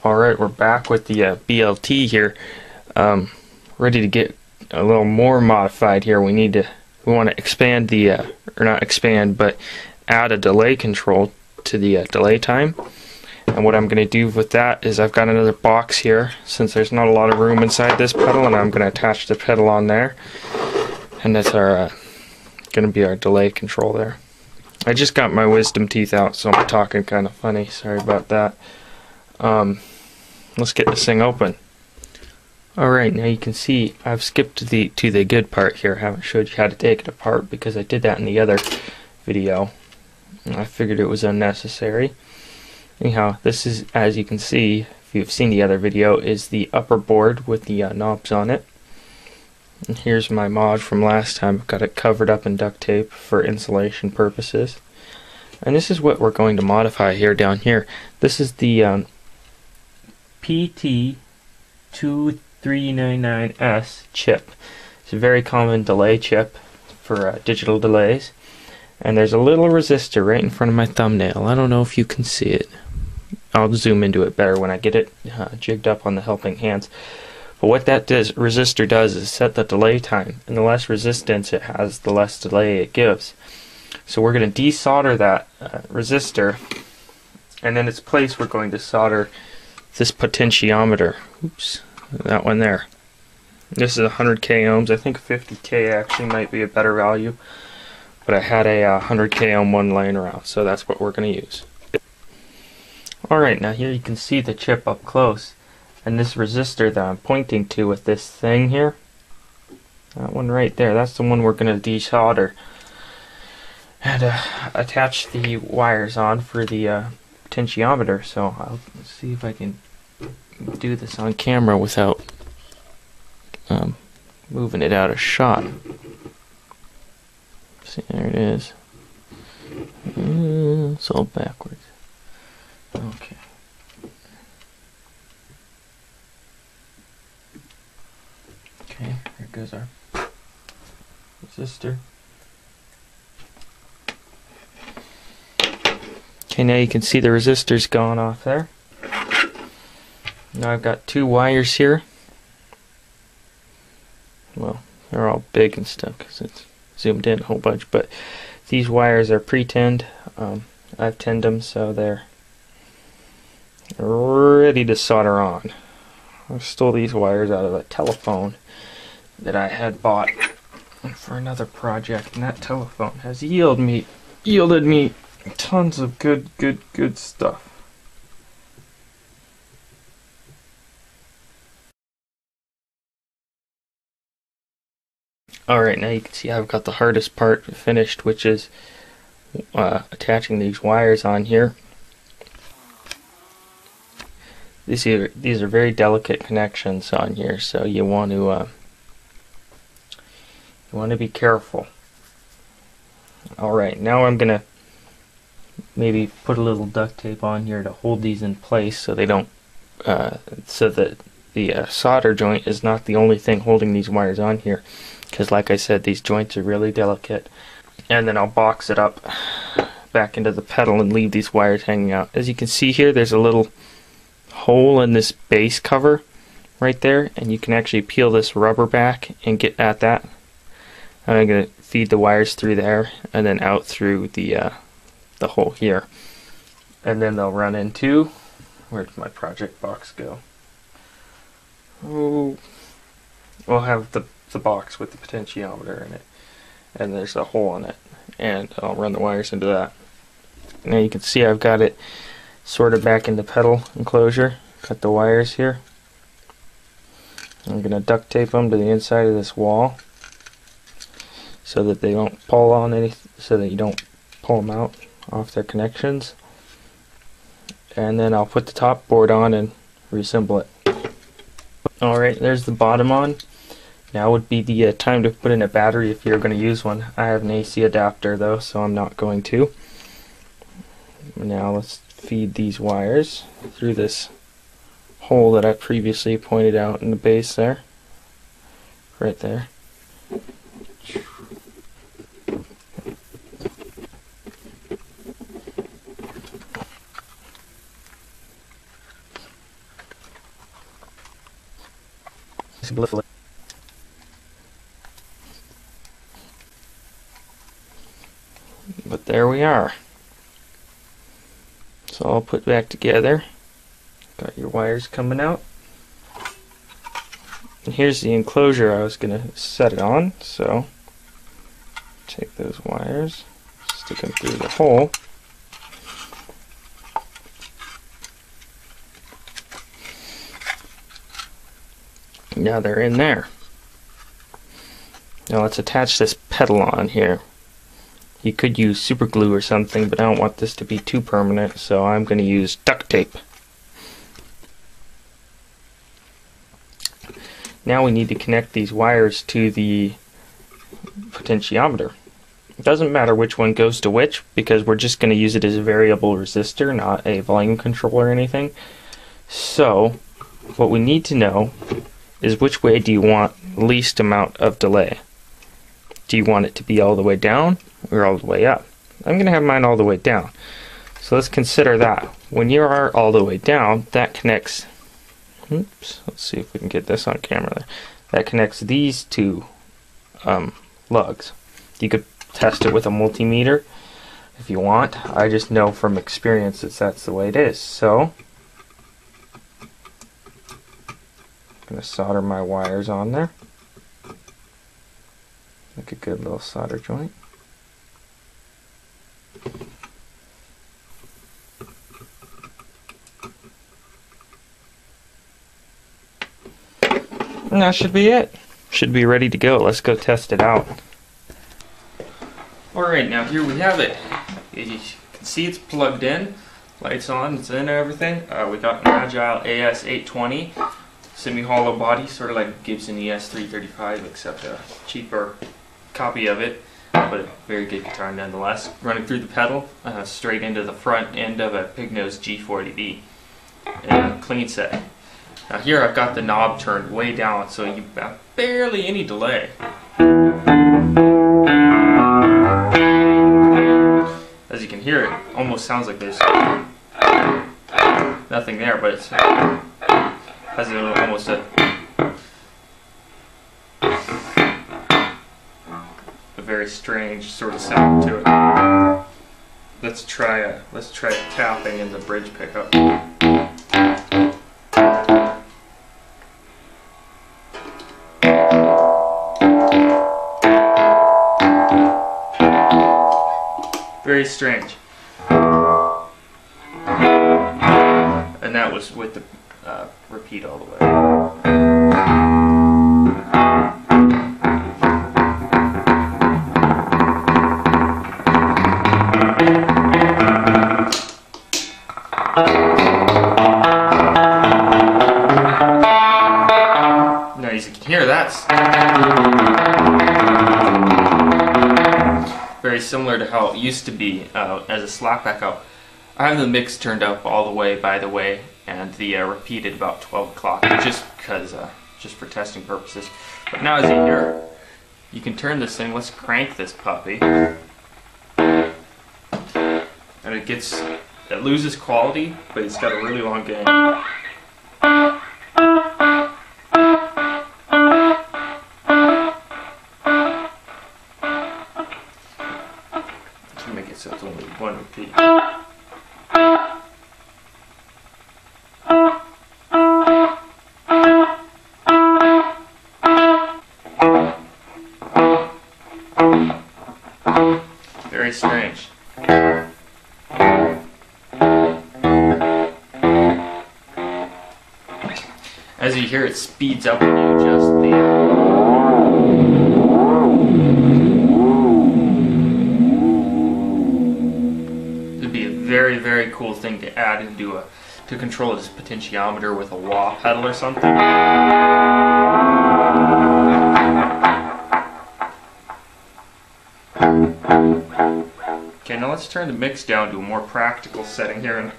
Alright, we're back with the BLT here, ready to get a little more modified here. We want to expand the, or not expand, but add a delay control to the delay time. And what I'm going to do with that is I've got another box here, since there's not a lot of room inside this pedal, and I'm going to attach the pedal on there. And that's our, going to be our delay control there. I just got my wisdom teeth out, so I'm talking kind of funny, sorry about that. Let's get this thing open. Alright, now you can see I've skipped to the good part here. I haven't showed you how to take it apart because I did that in the other video. I figured it was unnecessary. Anyhow, this is, as you can see, if you've seen the other video, is the upper board with the knobs on it. And here's my mod from last time. I've got it covered up in duct tape for insulation purposes. And this is what we're going to modify here down here. This is the PT2399S chip. It's a very common delay chip for digital delays. And there's a little resistor right in front of my thumbnail. I don't know if you can see it. I'll zoom into it better when I get it jigged up on the helping hands. But what that resistor does is set the delay time. And the less resistance it has, the less delay it gives. So we're going to desolder that resistor. And in its place we're going to solder this potentiometer. Oops, that one there. This is 100k ohms. I think 50k actually might be a better value, but I had a 100k ohm one laying around, so that's what we're going to use. Alright, now here you can see the chip up close, and this resistor that I'm pointing to with this thing here, that one right there, that's the one we're going to desolder and attach the wires on for the potentiometer. So I'll see if I can do this on camera without moving it out of shot. See, there it is. It's all backwards. Okay. Okay, here goes our resistor. Okay, now you can see the resistor's gone off there. Now I've got two wires here. Well, they're all big and stuff because it's zoomed in a whole bunch, but these wires are pre-tinned. I've tinned them so they're ready to solder on. I stole these wires out of a telephone that I had bought for another project, and that telephone has yielded me tons of good stuff. Alright, now you can see I've got the hardest part finished, which is attaching these wires on here. These are very delicate connections on here, so you want to be careful. Alright, now I'm gonna maybe put a little duct tape on here to hold these in place so they don't so that the solder joint is not the only thing holding these wires on here, because like I said, these joints are really delicate. And then I'll box it up back into the pedal and leave these wires hanging out. As you can see here, there's a little hole in this base cover right there, and you can actually peel this rubber back and get at that. And I'm going to feed the wires through there and then out through the hole here, and then they'll run into, where'd my project box go? Oh, we'll have the box with the potentiometer in it, and there's a hole in it, and I'll run the wires into that. Now you can see I've got it sorted back into pedal enclosure. Cut the wires here. I'm going to duct tape them to the inside of this wall so that they don't pull on anything, so that you don't pull them out off their connections. And then I'll put the top board on and reassemble it. Alright, there's the bottom on. Now would be the time to put in a battery if you're going to use one. I have an AC adapter though, so I'm not going to. Now let's feed these wires through this hole that I previously pointed out in the base there. Right there. But there we are. So I'll put back together. Got your wires coming out. And here's the enclosure I was going to set it on. So take those wires, stick them through the hole. Now they're in there. Now let's attach this pedal on here. You could use super glue or something, but I don't want this to be too permanent, so I'm going to use duct tape. Now we need to connect these wires to the potentiometer. It doesn't matter which one goes to which, because we're just going to use it as a variable resistor, not a volume controller or anything. So what we need to know is which way do you want least amount of delay. Do you want it to be all the way down or all the way up? I'm going to have mine all the way down. So let's consider that. When you are all the way down, that connects, oops, let's see if we can get this on camera there. That connects these two lugs. You could test it with a multimeter if you want. I just know from experience that that's the way it is. So I'm going to solder my wires on there. Make a good little solder joint. And that should be it. Should be ready to go. Let's go test it out. Alright, now here we have it. As you can see, it's plugged in. Lights on, it's in and everything. We got an Agile AS820 semi-hollow body, sort of like Gibson ES335, except a cheaper copy of it, but a very good guitar nonetheless. Running through the pedal, straight into the front end of a Pignose G40B. And clean set. Now here I've got the knob turned way down, so you have barely any delay. As you can hear, it almost sounds like there's nothing there, but it has almost a very strange sort of sound to it. Let's try tapping in the bridge pickup. Very strange. And that was with the repeat all the way. Now as you can hear, that's very similar to how it used to be as a Slap Echo. I have the mix turned up all the way, by the way, and the repeat at about 12 o'clock, just because, just for testing purposes. But now as you hear, you can turn this thing. Let's crank this puppy, and it loses quality, but it's got a really long gain. Make it so it's only one repeat. Very strange. As you hear, it speeds up when you adjust the very, very cool thing to add into to control this potentiometer with a wah pedal or something. Okay, now let's turn the mix down to a more practical setting here.